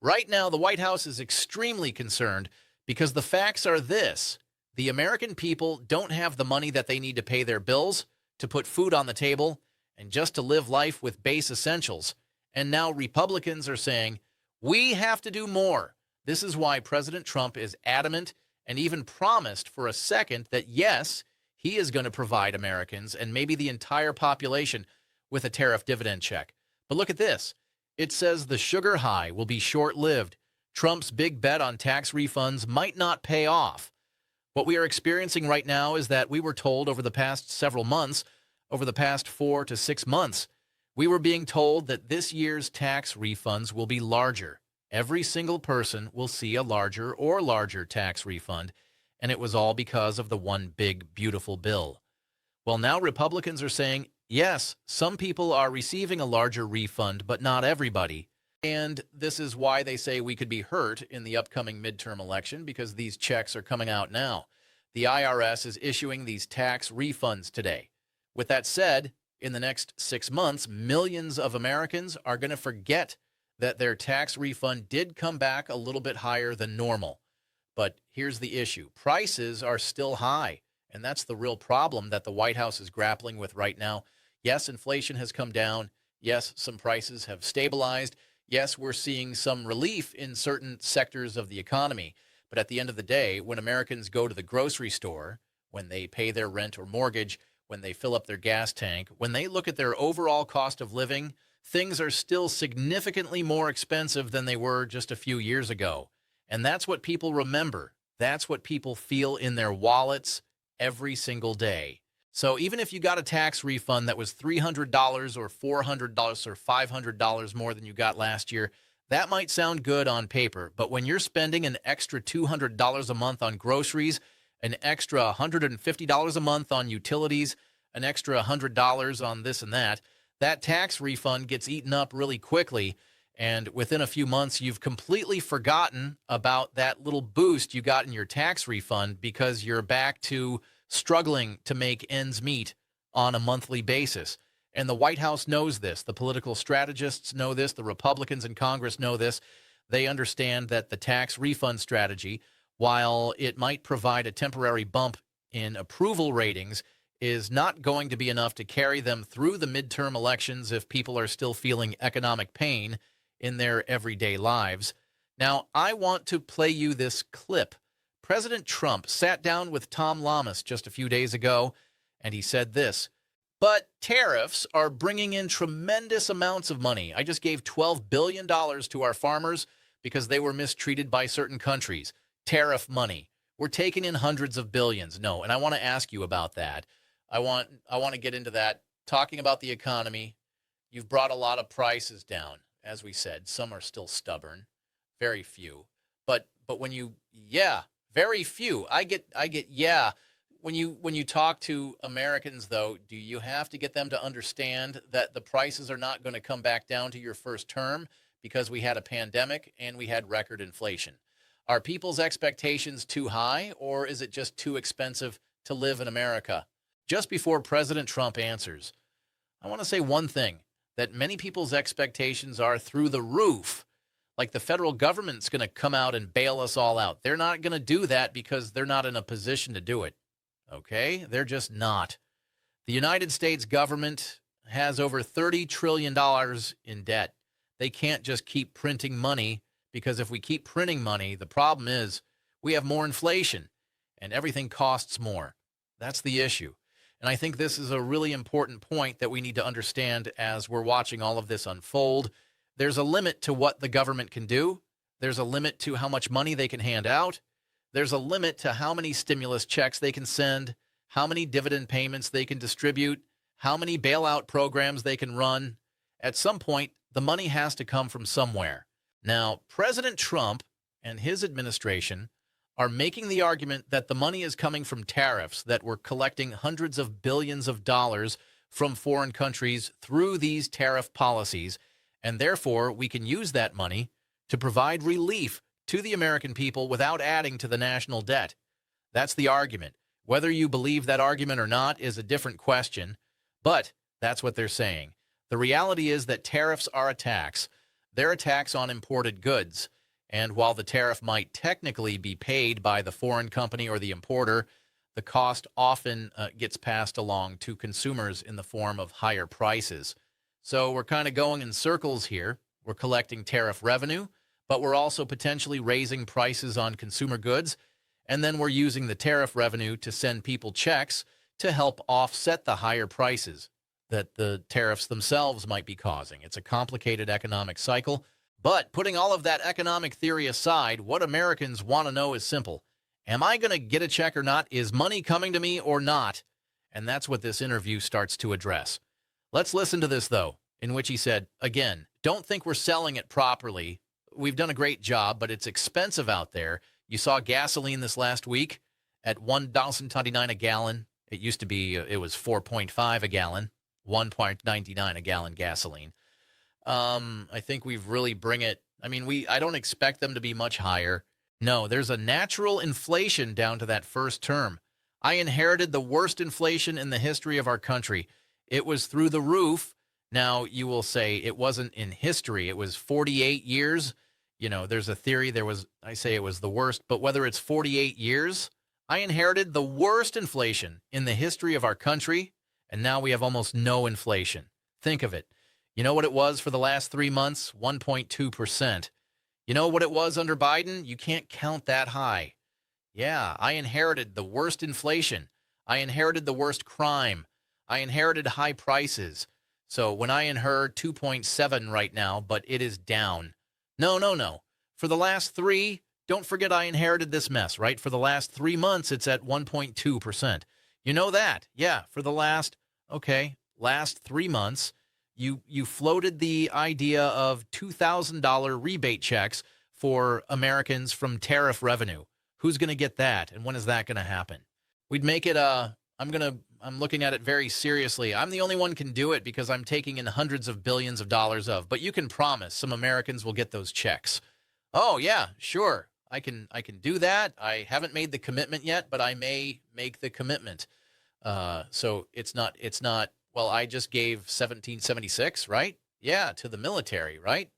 Right now, the White House is extremely concerned because the facts are this. The American people don't have the money that they need to pay their bills, to put food on the table, and just to live life with base essentials. And now Republicans are saying, we have to do more. This is why President Trump is adamant and even promised for a second that, yes, he is going to provide Americans and maybe the entire population with a tariff dividend check. But look at this. It says the sugar high will be short-lived. Trump's big bet on tax refunds might not pay off. What we are experiencing right now is that we were told over the past several months, over the past 4 to 6 months, we were being told that this year's tax refunds will be larger. Every single person will see a larger or larger tax refund, and it was all because of the one big, beautiful bill. Well, now Republicans are saying, yes, some people are receiving a larger refund, but not everybody. And this is why they say we could be hurt in the upcoming midterm election, because these checks are coming out now. The IRS is issuing these tax refunds today. With that said, in the next 6 months, millions of Americans are going to forget that their tax refund did come back a little bit higher than normal. But here's the issue. Prices are still high, and that's the real problem that the White House is grappling with right now. Yes, inflation has come down. Yes, some prices have stabilized. Yes, we're seeing some relief in certain sectors of the economy. But at the end of the day, when Americans go to the grocery store, when they pay their rent or mortgage, when they fill up their gas tank, when they look at their overall cost of living, things are still significantly more expensive than they were just a few years ago. And that's what people remember. That's what people feel in their wallets every single day. So even if you got a tax refund that was $300 or $400 or $500 more than you got last year, that might sound good on paper. But when you're spending an extra $200 a month on groceries, an extra $150 a month on utilities, an extra $100 on this and that tax refund gets eaten up really quickly. And within a few months, you've completely forgotten about that little boost you got in your tax refund because you're back to struggling to make ends meet on a monthly basis. And the White House knows this. The political strategists know this. The Republicans in Congress know this. They understand that the tax refund strategy, while it might provide a temporary bump in approval ratings, is not going to be enough to carry them through the midterm elections if people are still feeling economic pain in their everyday lives. Now, I want to play you this clip. President Trump sat down with Tom Lamas just a few days ago, and he said this, but tariffs are bringing in tremendous amounts of money. I just gave $12 billion to our farmers because they were mistreated by certain countries. Tariff money. We're taking in hundreds of billions. No, and I want to ask you about that. I want to get into that. Talking about the economy, you've brought a lot of prices down, as we said. Some are still stubborn, very few. But when you, very few. I get, yeah. When you talk to Americans, though, do you have to get them to understand that the prices are not going to come back down to your first term because we had a pandemic and we had record inflation? Are people's expectations too high, or is it just too expensive to live in America? Just before President Trump answers, I want to say one thing, that many people's expectations are through the roof. Like the federal government's going to come out and bail us all out. They're not going to do that because they're not in a position to do it. Okay? They're just not. The United States government has over $30 trillion in debt. They can't just keep printing money, because if we keep printing money, the problem is we have more inflation and everything costs more. That's the issue. And I think this is a really important point that we need to understand as we're watching all of this unfold. There's a limit to what the government can do. There's a limit to how much money they can hand out. There's a limit to how many stimulus checks they can send, how many dividend payments they can distribute, how many bailout programs they can run. At some point, the money has to come from somewhere. Now, President Trump and his administration are making the argument that the money is coming from tariffs, that we're collecting hundreds of billions of dollars from foreign countries through these tariff policies, and therefore we can use that money to provide relief to the American people without adding to the national debt. That's the argument. Whether you believe that argument or not is a different question, but that's what they're saying. The reality is that tariffs are a tax. They're a tax on imported goods. And while the tariff might technically be paid by the foreign company or the importer, the cost often gets passed along to consumers in the form of higher prices. So we're kind of going in circles here. We're collecting tariff revenue, but we're also potentially raising prices on consumer goods. And then we're using the tariff revenue to send people checks to help offset the higher prices that the tariffs themselves might be causing. It's a complicated economic cycle. But putting all of that economic theory aside, what Americans want to know is simple. Am I going to get a check or not? Is money coming to me or not? And that's what this interview starts to address. Let's listen to this, though, in which he said, again, don't think we're selling it properly. We've done a great job, but it's expensive out there. You saw gasoline this last week at $1.29 a gallon. It used to be, it was 4.5 a gallon, 1.99 a gallon gasoline. I think we've really I don't expect them to be much higher. No, there's a natural inflation down to that first term. I inherited the worst inflation in the history of our country. It was through the roof. Now, you will say it wasn't in history. It was 48 years. You know, there's a theory I say it was the worst, but whether it's 48 years, I inherited the worst inflation in the history of our country, and now we have almost no inflation. Think of it. You know what it was for the last 3 months? 1.2%. You know what it was under Biden? You can't count that high. Yeah, I inherited the worst inflation. I inherited the worst crime. I inherited high prices. So when I inherit 2.7 right now, but it is down. No. For the last 3, don't forget I inherited this mess, right? For the last 3 months, it's at 1.2%. You know that? Yeah, for the last 3 months, you floated the idea of $2,000 rebate checks for Americans from tariff revenue. Who's going to get that, and when is that going to happen? We'd make it I'm looking at it very seriously. I'm the only one can do it because I'm taking in hundreds of billions of dollars but you can promise some Americans will get those checks. Oh yeah, sure. I can do that. I haven't made the commitment yet, but I may make the commitment. So it's not, well, I just gave 1776, right? Yeah, to the military, right?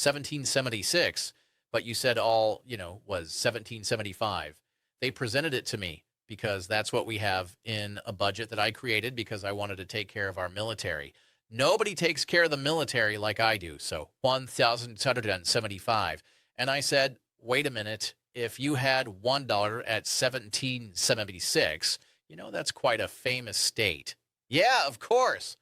1776, but you said all, was 1775. They presented it to me because that's what we have in a budget that I created because I wanted to take care of our military. Nobody takes care of the military like I do, so 1,775. And I said, wait a minute, if you had $1 at 1776, that's quite a famous state. Yeah, of course.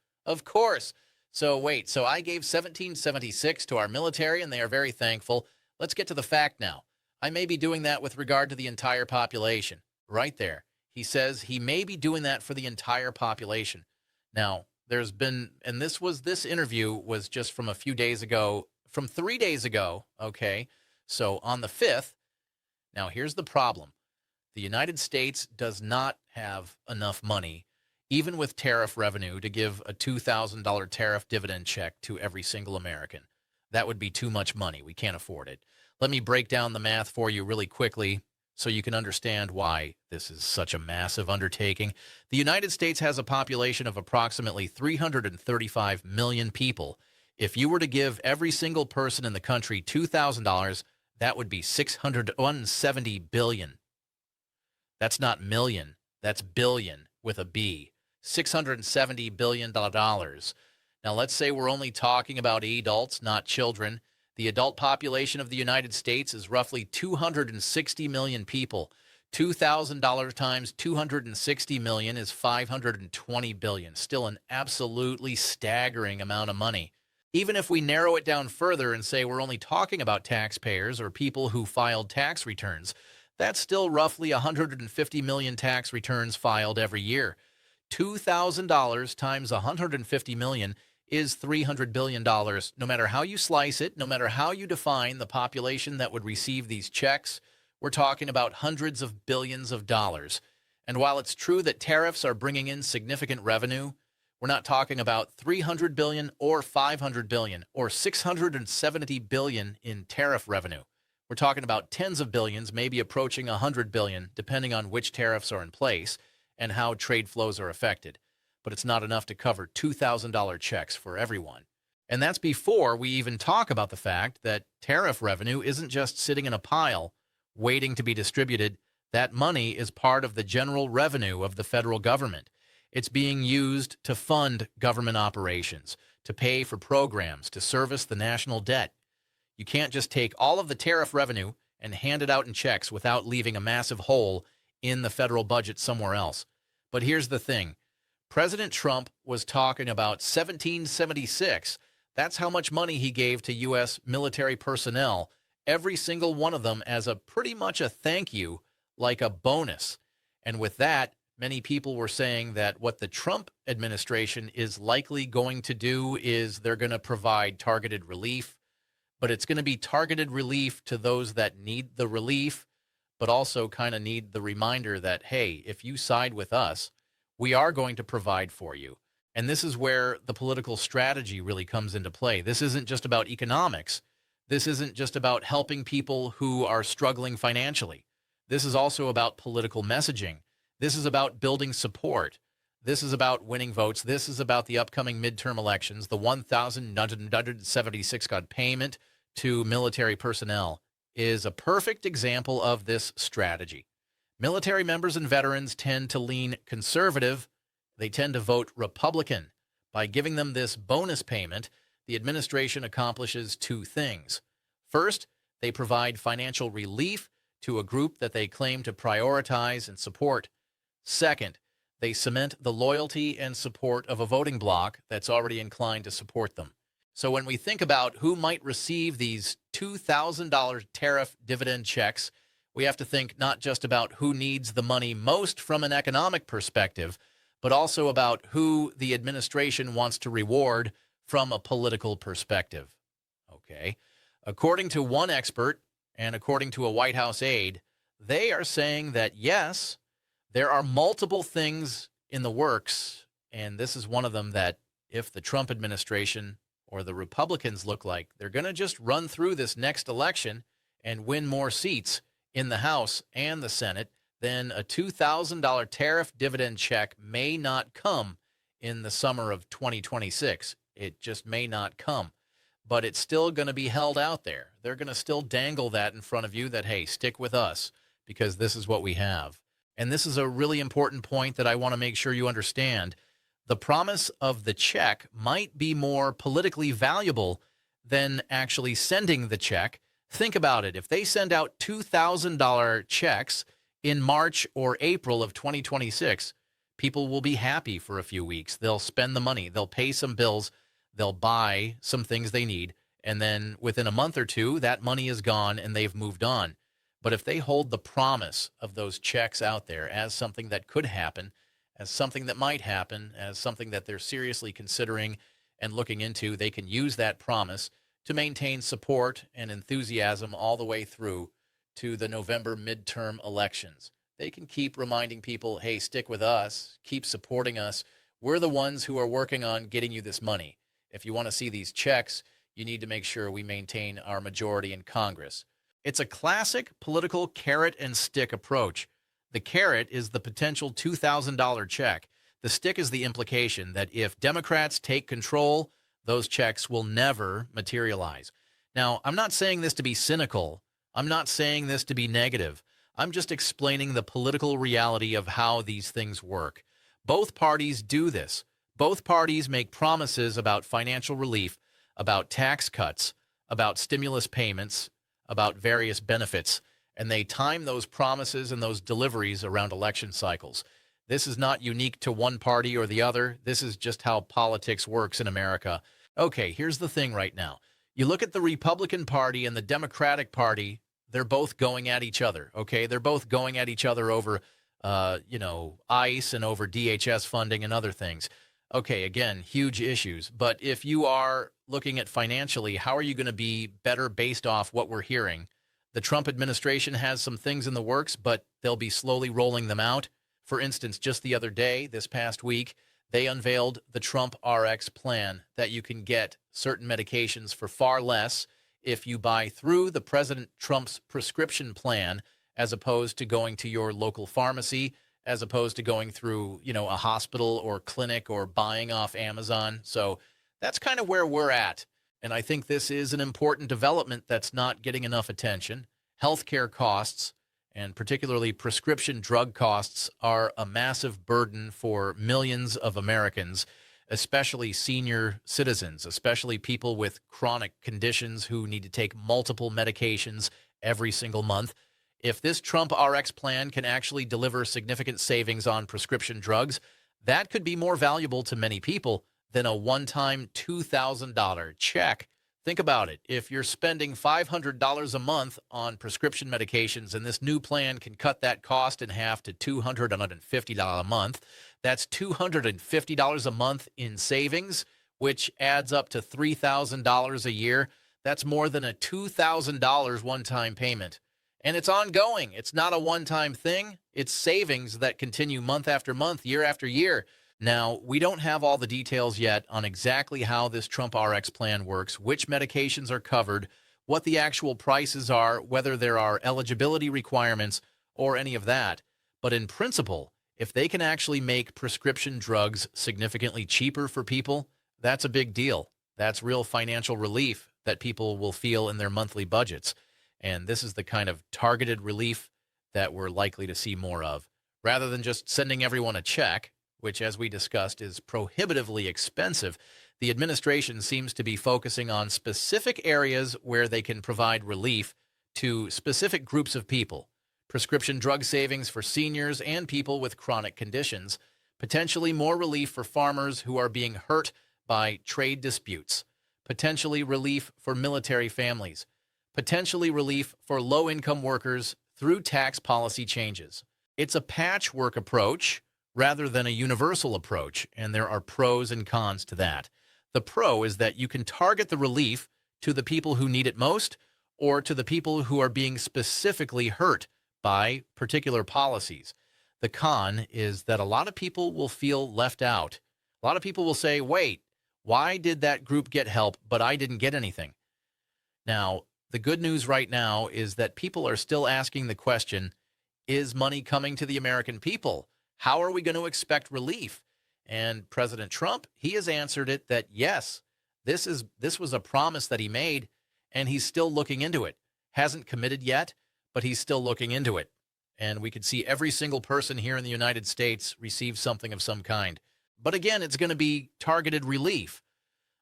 So I gave 1776 to our military, and they are very thankful. Let's get to the fact now. I may be doing that with regard to the entire population. Right there. He says he may be doing that for the entire population. Now, this interview was just from a few days ago, from 3 days ago, okay? So on the 5th, now here's the problem. The United States does not have enough money, even with tariff revenue, to give a $2,000 tariff dividend check to every single American. That would be too much money. We can't afford it. Let me break down the math for you really quickly so you can understand why this is such a massive undertaking. The United States has a population of approximately 335 million people. If you were to give every single person in the country $2,000, that would be $670 billion. That's not million, that's billion with a B. $670 billion. Now, let's say we're only talking about adults, not children. The adult population of the United States is roughly 260 million people. $2,000 times 260 million is 520 billion. Still an absolutely staggering amount of money. Even if we narrow it down further and say we're only talking about taxpayers or people who filed tax returns, that's still roughly 150 million tax returns filed every year. $2,000 times 150 million is $300 billion. No matter how you slice it, no matter how you define the population that would receive these checks, we're talking about hundreds of billions of dollars. And while it's true that tariffs are bringing in significant revenue, we're not talking about 300 billion or 500 billion or 670 billion in tariff revenue. We're talking about tens of billions, maybe approaching 100 billion, depending on which tariffs are in place and how trade flows are affected. But it's not enough to cover $2,000 checks for everyone. And that's before we even talk about the fact that tariff revenue isn't just sitting in a pile waiting to be distributed. That money is part of the general revenue of the federal government. It's being used to fund government operations, to pay for programs, to service the national debt. You can't just take all of the tariff revenue and hand it out in checks without leaving a massive hole in the federal budget somewhere else. But here's the thing. President Trump was talking about 1776. That's how much money he gave to U.S. military personnel, every single one of them as a pretty much a thank you, like a bonus. And with that, many people were saying that what the Trump administration is likely going to do is they're going to provide targeted relief, but it's going to be targeted relief to those that need the relief, but also kind of need the reminder that, hey, if you side with us, we are going to provide for you. And this is where the political strategy really comes into play. This isn't just about economics. This isn't just about helping people who are struggling financially. This is also about political messaging. This is about building support. This is about winning votes. This is about the upcoming midterm elections, the $1,976 payment to military personnel is a perfect example of this strategy. Military members and veterans tend to lean conservative. They tend to vote Republican. By giving them this bonus payment, the administration accomplishes two things. First, they provide financial relief to a group that they claim to prioritize and support. Second, they cement the loyalty and support of a voting bloc that's already inclined to support them. So when we think about who might receive these $2,000 tariff dividend checks, we have to think not just about who needs the money most from an economic perspective, but also about who the administration wants to reward from a political perspective. Okay. According to one expert and according to a White House aide, they are saying that, yes, there are multiple things in the works, and this is one of them that if the Trump administration or the Republicans look like they're going to just run through this next election and win more seats in the House and the Senate, then a $2,000 tariff dividend check may not come in the summer of 2026. It just may not come. But it's still going to be held out there. They're going to still dangle that in front of you that, hey, stick with us because this is what we have. And this is a really important point that I want to make sure you understand. The promise of the check might be more politically valuable than actually sending the check. Think about it. If they send out $2,000 checks in March or April of 2026, people will be happy for a few weeks. They'll spend the money. They'll pay some bills. They'll buy some things they need. And then within a month or two, that money is gone and they've moved on. But if they hold the promise of those checks out there as something that could happen, as something that might happen, as something that they're seriously considering and looking into, they can use that promise to maintain support and enthusiasm all the way through to the November midterm elections. They can keep reminding people, hey, stick with us, keep supporting us. We're the ones who are working on getting you this money. If you want to see these checks, you need to make sure we maintain our majority in Congress. It's a classic political carrot and stick approach. The carrot is the potential $2,000 check. The stick is the implication that if Democrats take control, those checks will never materialize. Now, I'm not saying this to be cynical. I'm not saying this to be negative. I'm just explaining the political reality of how these things work. Both parties do this. Both parties make promises about financial relief, about tax cuts, about stimulus payments, about various benefits, and they time those promises and those deliveries around election cycles. This is not unique to one party or the other. This is just how politics works in America. Okay, here's the thing right now. You look at the Republican Party and the Democratic Party, they're both going at each other, okay? They're both going at each other over, ICE and over DHS funding and other things. Okay, again, huge issues. But if you are looking at financially, how are you going to be better based off what we're hearing? The Trump administration has some things in the works, but they'll be slowly rolling them out. For instance, just the other day, this past week, they unveiled the Trump RX plan that you can get certain medications for far less if you buy through the President Trump's prescription plan as opposed to going to your local pharmacy, as opposed to going through, a hospital or clinic or buying off Amazon. So That's kind of where we're at. And I think this is an important development that's not getting enough attention. Healthcare costs, and particularly prescription drug costs, are a massive burden for millions of Americans, especially senior citizens, especially people with chronic conditions who need to take multiple medications every single month. If this Trump RX plan can actually deliver significant savings on prescription drugs, that could be more valuable to many people than a one-time $2,000 check. Think about it. If you're spending $500 a month on prescription medications and this new plan can cut that cost in half to $250 a month, that's $250 a month in savings, which adds up to $3,000 a year. That's more than a $2,000 one-time payment. And it's ongoing. It's not a one-time thing. It's savings that continue month after month, year after year. Now, we don't have all the details yet on exactly how this Trump RX plan works, which medications are covered, what the actual prices are, whether there are eligibility requirements, or any of that. But in principle, if they can actually make prescription drugs significantly cheaper for people, that's a big deal. That's real financial relief that people will feel in their monthly budgets. And this is the kind of targeted relief that we're likely to see more of. Rather than just sending everyone a check, which, as we discussed, is prohibitively expensive, the administration seems to be focusing on specific areas where they can provide relief to specific groups of people. Prescription drug savings for seniors and people with chronic conditions, potentially more relief for farmers who are being hurt by trade disputes, potentially relief for military families, potentially relief for low-income workers through tax policy changes. It's a patchwork approach rather than a universal approach, and there are pros and cons to that. The pro is that you can target the relief to the people who need it most or to the people who are being specifically hurt by particular policies. The con is that a lot of people will feel left out. A lot of people will say, wait, why did that group get help, but I didn't get anything? Now, the good news right now is that people are still asking the question, is money coming to the American people? How are we going to expect relief? And President Trump, he has answered it that yes, this was a promise that he made, and he's still looking into it. Hasn't committed yet, but he's still looking into it. And we could see every single person here in the United States receive something of some kind. But again, it's going to be targeted relief.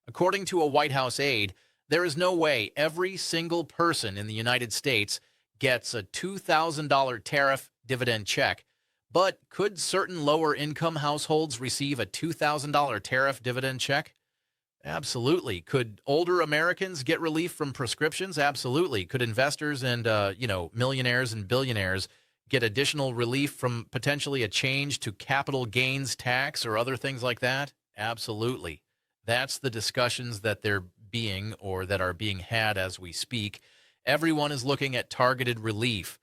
According to a White House aide, there is no way every single person in the United States gets a $2,000 tariff dividend check. But could certain lower-income households receive a $2,000 tariff dividend check? Absolutely. Could older Americans get relief from prescriptions? Absolutely. Could investors and, millionaires and billionaires get additional relief from potentially a change to capital gains tax or other things like that? Absolutely. That's the discussions that they're being or that are being had as we speak. Everyone is looking at targeted relief.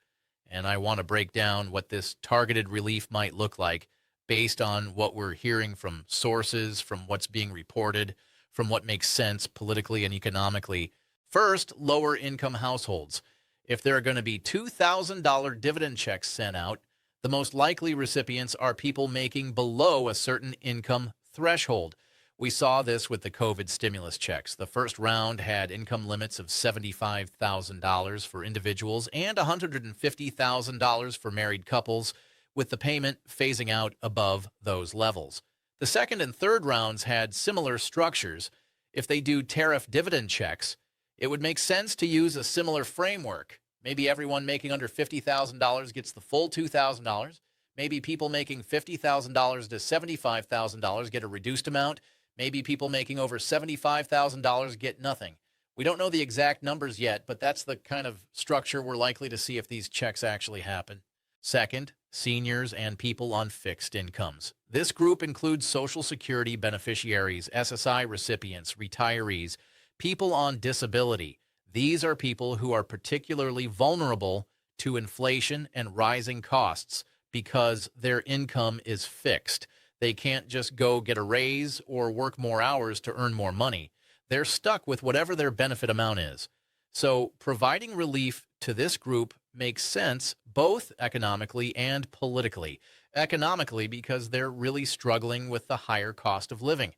And I want to break down what this targeted relief might look like based on what we're hearing from sources, from what's being reported, from what makes sense politically and economically. First, lower income households. If there are going to be $2,000 dividend checks sent out, the most likely recipients are people making below a certain income threshold. We saw this with the COVID stimulus checks. The first round had income limits of $75,000 for individuals and $150,000 for married couples, with the payment phasing out above those levels. The second and third rounds had similar structures. If they do tariff dividend checks, it would make sense to use a similar framework. Maybe everyone making under $50,000 gets the full $2,000. Maybe people making $50,000 to $75,000 get a reduced amount. Maybe people making over $75,000 get nothing. We don't know the exact numbers yet, but that's the kind of structure we're likely to see if these checks actually happen. Second, seniors and people on fixed incomes. This group includes Social Security beneficiaries, SSI recipients, retirees, people on disability. These are people who are particularly vulnerable to inflation and rising costs because their income is fixed. They can't just go get a raise or work more hours to earn more money. They're stuck with whatever their benefit amount is. So providing relief to this group makes sense both economically and politically. Economically, because they're really struggling with the higher cost of living.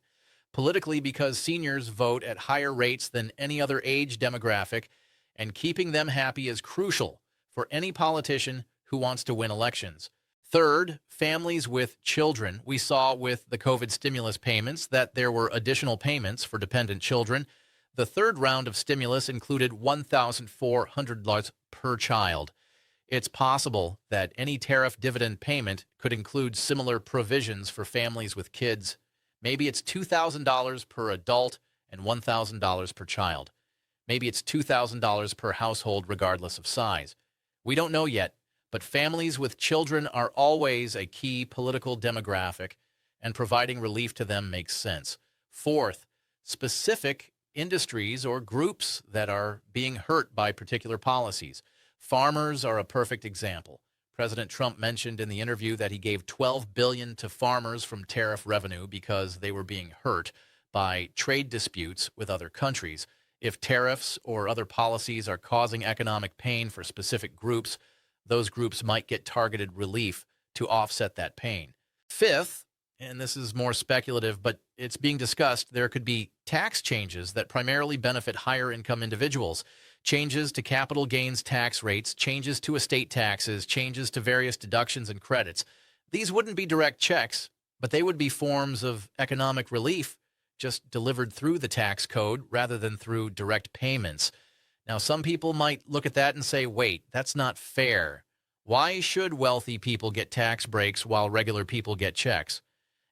Politically, because seniors vote at higher rates than any other age demographic, and keeping them happy is crucial for any politician who wants to win elections. Third, families with children. We saw with the COVID stimulus payments that there were additional payments for dependent children. The third round of stimulus included $1,400 per child. It's possible that any tariff dividend payment could include similar provisions for families with kids. Maybe it's $2,000 per adult and $1,000 per child. Maybe it's $2,000 per household regardless of size. We don't know yet, but families with children are always a key political demographic, and providing relief to them makes sense. Fourth, specific industries or groups that are being hurt by particular policies. Farmers are a perfect example. President Trump mentioned in the interview that he gave $12 billion to farmers from tariff revenue because they were being hurt by trade disputes with other countries. If tariffs or other policies are causing economic pain for specific groups, those groups might get targeted relief to offset that pain. Fifth, and this is more speculative, but it's being discussed, there could be tax changes that primarily benefit higher income individuals. Changes to capital gains tax rates, changes to estate taxes, changes to various deductions and credits. These wouldn't be direct checks, but they would be forms of economic relief just delivered through the tax code rather than through direct payments. Now, some people might look at that and say, wait, that's not fair. Why should wealthy people get tax breaks while regular people get checks?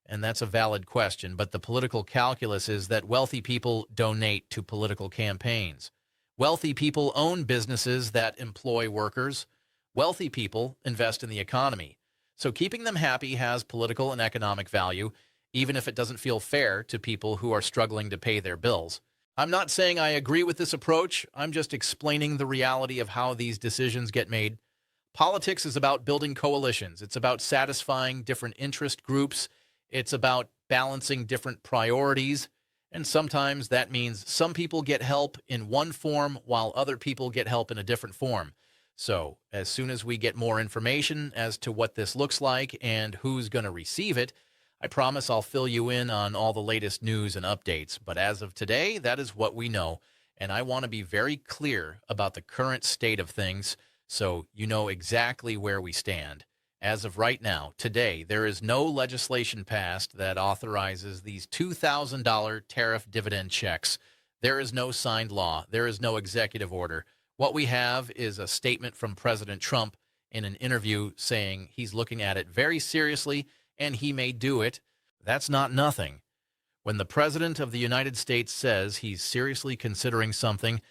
And that's a valid question, but the political calculus is that wealthy people donate to political campaigns. Wealthy people own businesses that employ workers. Wealthy people invest in the economy. So keeping them happy has political and economic value, even if it doesn't feel fair to people who are struggling to pay their bills. I'm not saying I agree with this approach. I'm just explaining the reality of how these decisions get made. Politics is about building coalitions. It's about satisfying different interest groups. It's about balancing different priorities. And sometimes that means some people get help in one form while other people get help in a different form. So as soon as we get more information as to what this looks like and who's going to receive it, I promise I'll fill you in on all the latest news and updates. But as of today, that is what we know. And I want to be very clear about the current state of things so you know exactly where we stand. As of right now, today, there is no legislation passed that authorizes these $2,000 tariff dividend checks. There is no signed law. There is no executive order. What we have is a statement from President Trump in an interview saying he's looking at it very seriously and he may do it. That's not nothing. When the President of the United States says he's seriously considering something,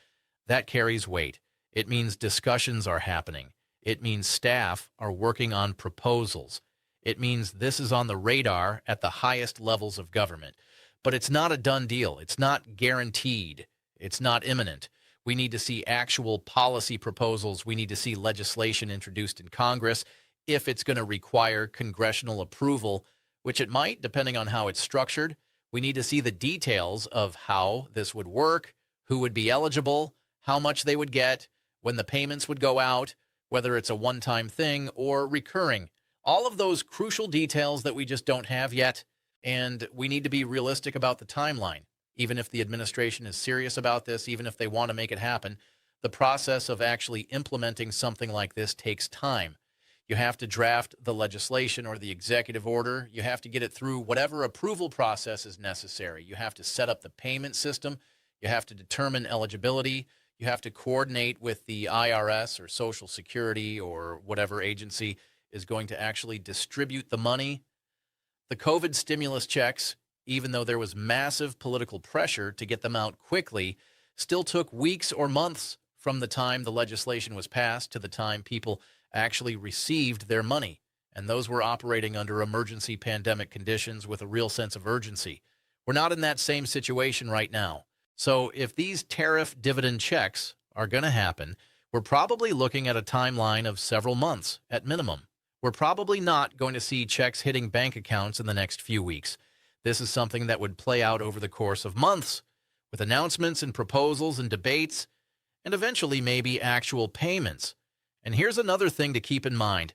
that carries weight. It means discussions are happening. It means staff are working on proposals. It means this is on the radar at the highest levels of government. But it's not a done deal. It's not guaranteed. It's not imminent. We need to see actual policy proposals. We need to see legislation introduced in Congress if it's going to require congressional approval, which it might, depending on how it's structured. We need to see the details of how this would work, who would be eligible, how much they would get, when the payments would go out, whether it's a one-time thing or recurring. All of those crucial details that we just don't have yet, and we need to be realistic about the timeline. Even if the administration is serious about this, even if they want to make it happen, the process of actually implementing something like this takes time. You have to draft the legislation or the executive order. You have to get it through whatever approval process is necessary. You have to set up the payment system. You have to determine eligibility. You have to coordinate with the IRS or Social Security or whatever agency is going to actually distribute the money. The COVID stimulus checks, even though there was massive political pressure to get them out quickly, still took weeks or months from the time the legislation was passed to the time people actually received their money. And those were operating under emergency pandemic conditions with a real sense of urgency. We're not in that same situation right now. So if these tariff dividend checks are going to happen, we're probably looking at a timeline of several months at minimum. We're probably not going to see checks hitting bank accounts in the next few weeks. This is something that would play out over the course of months, with announcements and proposals and debates, and eventually maybe actual payments. And here's another thing to keep in mind.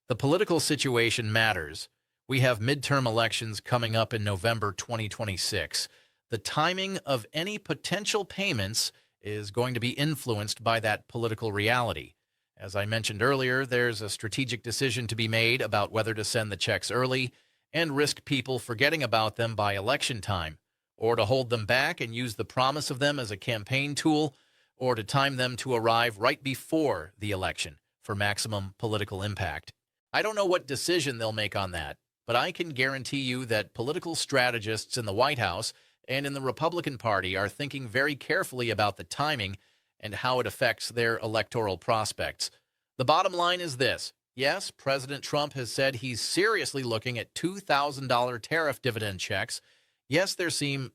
The political situation matters. We have midterm elections coming up in November 2026. The timing of any potential payments is going to be influenced by that political reality. As I mentioned earlier, there's a strategic decision to be made about whether to send the checks early and risk people forgetting about them by election time, or to hold them back and use the promise of them as a campaign tool, or to time them to arrive right before the election for maximum political impact. I don't know what decision they'll make on that, but I can guarantee you that political strategists in the White House and in the Republican Party are thinking very carefully about the timing and how it affects their electoral prospects. The bottom line is this. Yes, President Trump has said he's seriously looking at $2,000 tariff dividend checks. Yes, there seem